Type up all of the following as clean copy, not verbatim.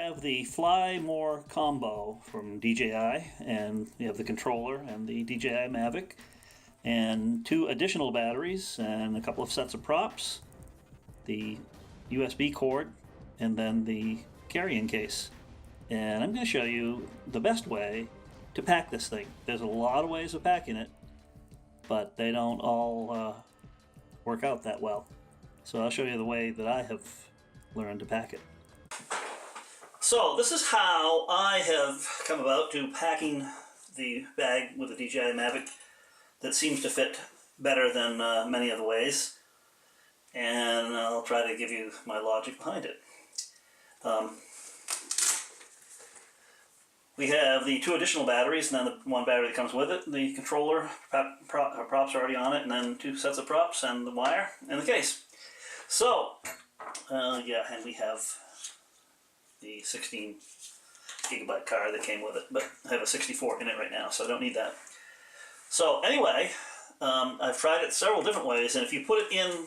have the Fly More combo from DJI, and you have the controller and the DJI Mavic, and 2 additional batteries and a couple of sets of props, the USB cord, and then the carrying case. And I'm going to show you the best way to pack this thing. There's a lot of ways of packing it, but they don't all work out that well. So I'll show you the way that I have learned to pack it. So this is how I have come about to packing the bag with the DJI Mavic that seems to fit better than many other ways, and I'll try to give you my logic behind it. We have the 2 additional batteries, and then the 1 battery that comes with it, the controller, props are already on it, and then 2 sets of props, and the wire, and the case. So, yeah, and we have the 16 gigabyte card that came with it, but I have a 64 in it right now, so I don't need that. So anyway, I've tried it several different ways, and if you put it in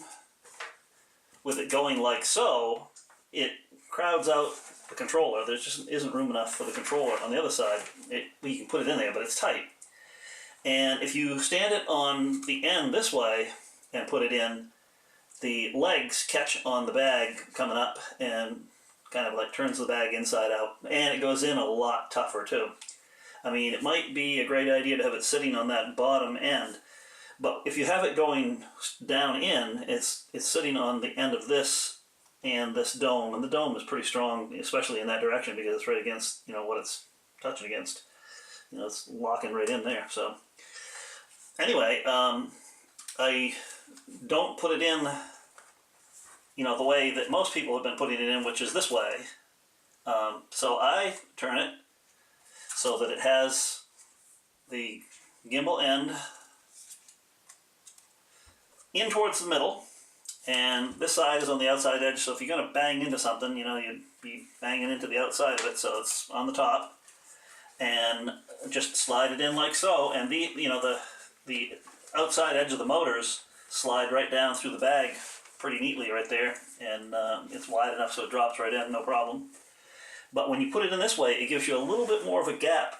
with it going like so, it crowds out the controller. There just isn't room enough for the controller on the other side. You can put it in there, but it's tight. And if you stand it on the end this way and put it in, the legs catch on the bag coming up and kind of like turns the bag inside out, and it goes in a lot tougher too. I mean, it might be a great idea to have it sitting on that bottom end, but if you have it going down in, it's sitting on the end of this and this dome, and the dome is pretty strong, especially in that direction, because it's right against, what it's touching against. It's locking right in there. So anyway, I don't put it in the way that most people have been putting it in, which is this way. So I turn it so that it has the gimbal end in towards the middle, and this side is on the outside edge, so if you're going to bang into something, you'd be banging into the outside of it, so it's on the top. And just slide it in like so, and the outside edge of the motors slide right down through the bag pretty neatly right there, and it's wide enough so it drops right in, no problem. But when you put it in this way, it gives you a little bit more of a gap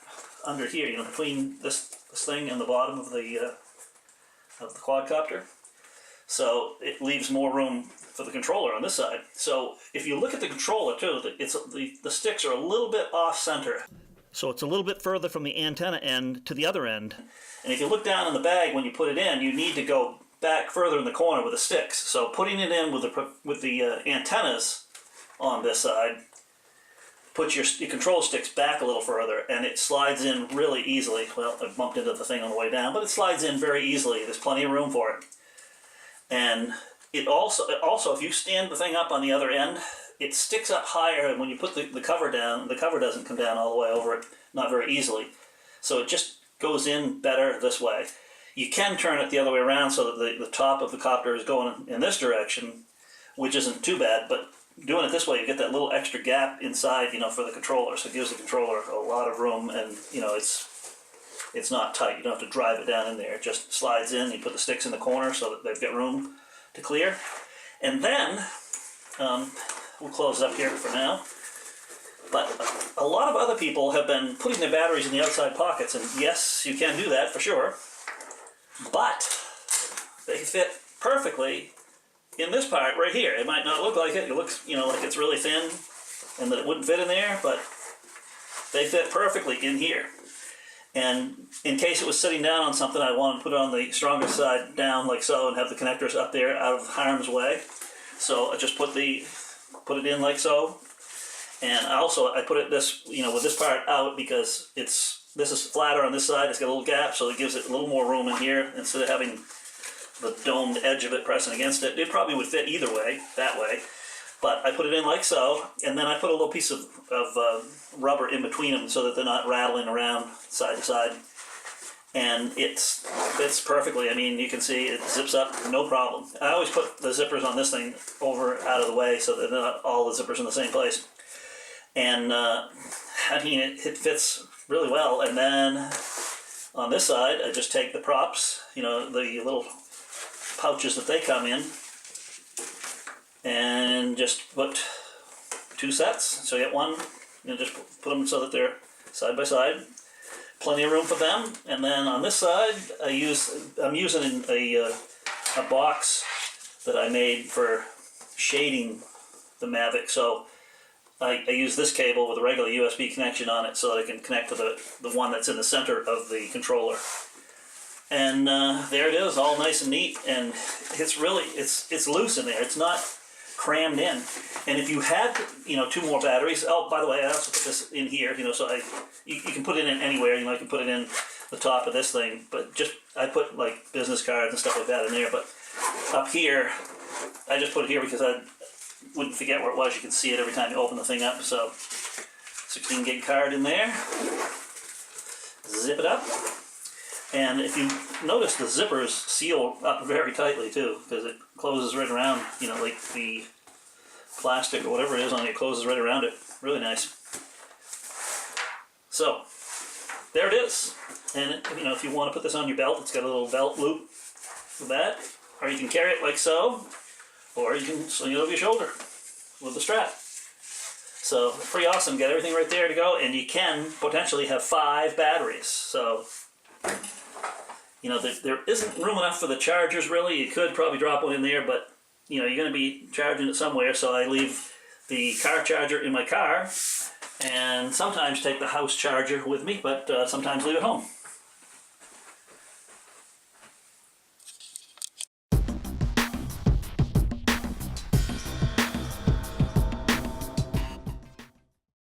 under here, between this thing and the bottom of the quadcopter. So it leaves more room for the controller on this side. So if you look at the controller too, the sticks are a little bit off center. So it's a little bit further from the antenna end to the other end. And if you look down in the bag when you put it in, you need to go back further in the corner with the sticks. So putting it in with the antennas on this side, put your control sticks back a little further, and it slides in really easily. Well, I bumped into the thing on the way down, but it slides in very easily. There's plenty of room for it. And it also if you stand the thing up on the other end, it sticks up higher, and when you put the cover down, the cover doesn't come down all the way over it, not very easily. So it just goes in better this way. You can turn it the other way around so that the top of the copter is going in this direction, which isn't too bad, but doing it this way, you get that little extra gap inside, for the controller. So it gives the controller a lot of room, and, it's not tight. You don't have to drive it down in there. It just slides in. You put the sticks in the corner so that they've got room to clear. And then, we'll close up here for now. But a lot of other people have been putting their batteries in the outside pockets, and yes, you can do that for sure. But they fit perfectly in this part right here. It might not look like it. It looks, like it's really thin and that it wouldn't fit in there, but they fit perfectly in here. And in case it was sitting down on something, I want to put it on the strongest side down like so and have the connectors up there out of harm's way. So I just put it in like so. And I put it with this part out because this is flatter on this side. It's got a little gap, so it gives it a little more room in here instead of having the domed edge of it pressing against it. It probably would fit either way, that way. But I put it in like so, and then I put a little piece of rubber in between them so that they're not rattling around side to side. And it fits perfectly. I mean, you can see it zips up, no problem. I always put the zippers on this thing out of the way so that they're not all the zippers in the same place. And it fits really well. And then on this side, I just take the props, the little pouches that they come in, and just put 2 sets. So you get one You know, just put them so that they're side by side. Plenty of room for them. And then on this side, I'm using a box that I made for shading the Mavic. So I use this cable with a regular USB connection on it so that I can connect to the one that's in the center of the controller. And there it is, all nice and neat. And it's really, it's loose in there. It's not crammed in. And if you had, you know, 2 more batteries, oh, by the way, I also put this in here, you know, so you can put it in anywhere. You know, I can put it in the top of this thing, but I put like business cards and stuff like that in there. But up here, I just put it here because I wouldn't forget where it was. You can see it every time you open the thing up. So 16 gig card in there. Zip it up. And if you notice, the zippers seal up very tightly too, because it closes right around, you know, like the plastic or whatever it is on it closes right around it. Really nice. So there it is. And you know, if you want to put this on your belt, it's got a little belt loop for that, or you can carry it like so, or you can sling it over your shoulder with the strap. So pretty awesome. Got everything right there to go, and you can potentially have 5 batteries. So you know, there isn't room enough for the chargers really. You could probably drop one in there, but you know, you're going to be charging it somewhere, so I leave the car charger in my car and sometimes take the house charger with me, but sometimes leave it home.